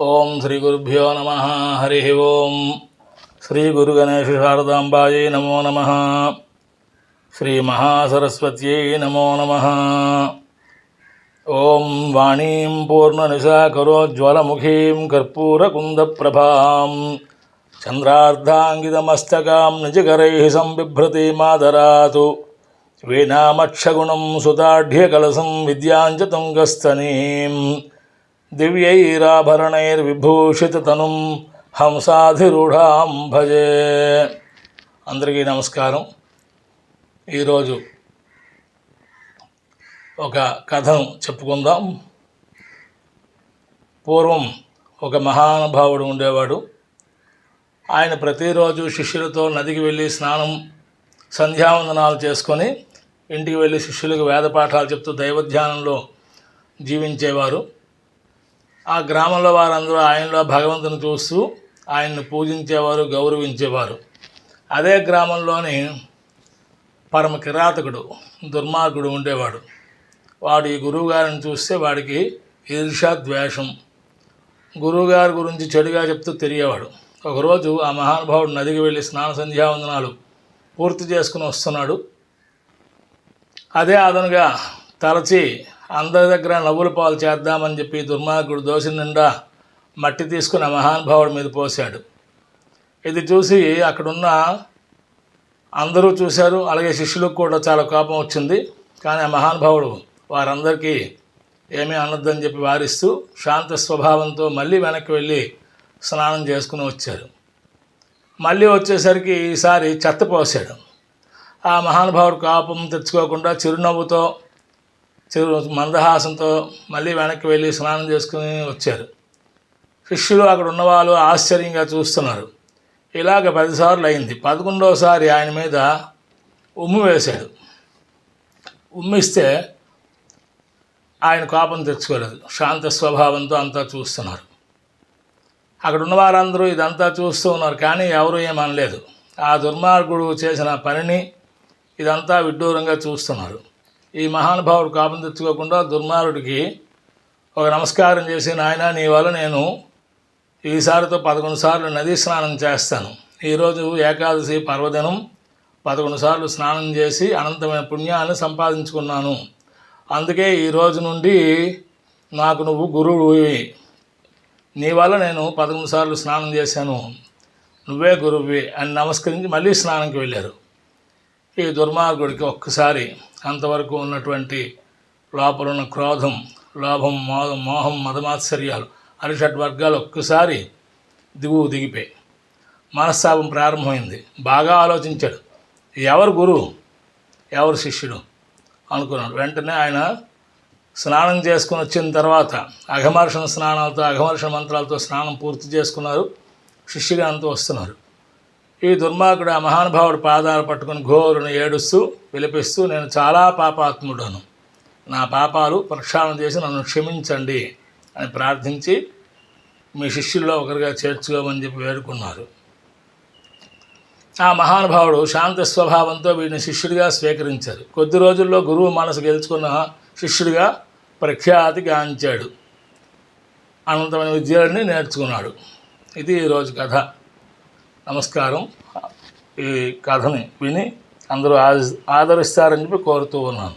ఓం శ్రీ గురుభ్యో నమ. హరి ఓం. శ్రీ గురు గణేశ శారదాంబాయే నమో నమ. శ్రీ మహాసరస్వత్యై నమో నమ. ఓం వాణీం పూర్ణనిశాకరోజ్వలముఖీం కర్పూరకుందప్రభాం చంద్రార్ధాంగితమస్తకాం నిజకరైః సంబిభ్రతిమాదరాతు వీణామక్షగుణం సుతాఢ్యకలసం విద్యాంచ తుంగస్తనీం దివ్యైరాభరణైర్విభూషితతనుం హంసాధిరూఢాం భజే. అందరికీ నమస్కారం. ఈరోజు ఒక కథను చెప్పుకుందాం. పూర్వం ఒక మహానుభావుడు ఉండేవాడు. ఆయన ప్రతిరోజు శిష్యులతో నదికి వెళ్ళి స్నానం, సంధ్యావందనాలు చేసుకొని ఇంటికి వెళ్ళి శిష్యులకు వేద పాఠాలు చెప్తూ దైవధ్యానంలో జీవించేవారు. ఆ గ్రామంలో వారందరూ ఆయనలో భగవంతుని చూస్తూ ఆయన్ని పూజించేవారు, గౌరవించేవారు. అదే గ్రామంలోని పరమ కిరాతకుడు, దుర్మార్గుడు ఉండేవాడు. వాడు ఈ గురువుగారిని చూస్తే వాడికి ఈర్ష్య, ద్వేషం, గురువుగారి గురించి చెడుగా చెప్తూ తిరిగేవాడు. ఒకరోజు ఆ మహానుభావుడు నదికి వెళ్ళి స్నాన సంధ్యావందనాలు పూర్తి చేసుకుని వస్తున్నాడు. అదే అదనుగా తలచి అందరి దగ్గర నవ్వుల పాలు చేద్దామని చెప్పి దుర్మార్గుడు దోశ నిండా మట్టి తీసుకుని ఆ మహానుభావుడి మీద పోశాడు. ఇది చూసి అక్కడున్న అందరూ చూశారు. అలాగే శిష్యులకు కూడా చాలా కోపం వచ్చింది. కానీ ఆ మహానుభావుడు వారందరికీ ఏమీ అనొద్దని చెప్పి వారిస్తూ శాంత స్వభావంతో మళ్ళీ వెనక్కి వెళ్ళి స్నానం చేసుకుని వచ్చారు. మళ్ళీ వచ్చేసరికి ఈసారి చెత్త పోసాడు. ఆ మహానుభావుడు కోపం తెచ్చుకోకుండా చిరునవ్వుతో మందహాసంతో మళ్ళీ వెనక్కి వెళ్ళి స్నానం చేసుకుని వచ్చారు. శిష్యులు అక్కడ ఉన్నవాళ్ళు ఆశ్చర్యంగా చూస్తున్నారు. ఇలాగ 10 సార్లు అయింది. 11వసారి ఆయన మీద ఉమ్ము వేశాడు. ఉమ్మిస్తే ఆయన కోపం తెచ్చుకోలేదు. శాంత స్వభావంతో అంతా చూస్తున్నారు. అక్కడ ఉన్న వారందరూ ఇదంతా చూస్తూ ఉన్నారు. కానీ ఎవరు ఏమనలేదు. ఆ దుర్మార్గుడు చేసిన పనిని ఇదంతా విడ్డూరంగా చూస్తున్నారు. ఈ మహానుభావుడు కోపం తెచ్చుకోకుండా దుర్మార్గుడికి ఒక నమస్కారం చేసి, నాయన నీ వల్ల నేను ఈసారితో 11 సార్లు నదీ స్నానం చేస్తాను. ఈరోజు ఏకాదశి పర్వదినం, 11 సార్లు స్నానం చేసి అనంతమైన పుణ్యాన్ని సంపాదించుకున్నాను. అందుకే ఈరోజు నుండి నాకు నువ్వు గురువువి. నీ వల్ల నేను 11 సార్లు స్నానం చేశాను, నువ్వే గురువువి అని నమస్కరించి మళ్ళీ స్నానంకి వెళ్ళారు. ఈ దుర్మార్గుడికి ఒక్కసారి అంతవరకు ఉన్నటువంటి లోపల ఉన్న క్రోధం, లోభం, మోహం, మదమాత్సర్యాలు, అరిషడ్వర్గాలు ఒక్కసారి దిగిపోయి మనస్తాపం ప్రారంభమైంది. బాగా ఆలోచించాడు. ఎవరు గురువు, ఎవరు శిష్యుడు అనుకున్నాడు. వెంటనే ఆయన స్నానం చేసుకుని వచ్చిన తర్వాత అఘమర్షణ స్నానాలతో, అఘమర్షణ మంత్రాలతో స్నానం పూర్తి చేసుకున్నారు. శిష్యుగాంతో వస్తున్నారు. ఈ దుర్మార్గుడు ఆ మహానుభావుడు పాదాలు పట్టుకుని ఘోరుని ఏడుస్తూ విలపిస్తూ, నేను చాలా పాపాత్ముడను, నా పాపాలు ప్రక్షాళన చేసి నన్ను క్షమించండి అని ప్రార్థించి మీ శిష్యుల్లో ఒకరిగా చేర్చుకోమని చెప్పి వేడుకున్నారు. ఆ మహానుభావుడు శాంత స్వభావంతో వీడిని శిష్యుడిగా స్వీకరించారు. కొద్ది రోజుల్లో గురువు మనసు గెలుచుకున్న శిష్యుడిగా ప్రఖ్యాతి గాంచాడు. అనంతమైన విద్యలన్నీ నేర్చుకున్నాడు. ఇది ఈరోజు కథ. నమస్కారం. ఈ కథని విని అందరూ ఆదరిస్తారని చెప్పి కోరుతూ ఉన్నాను.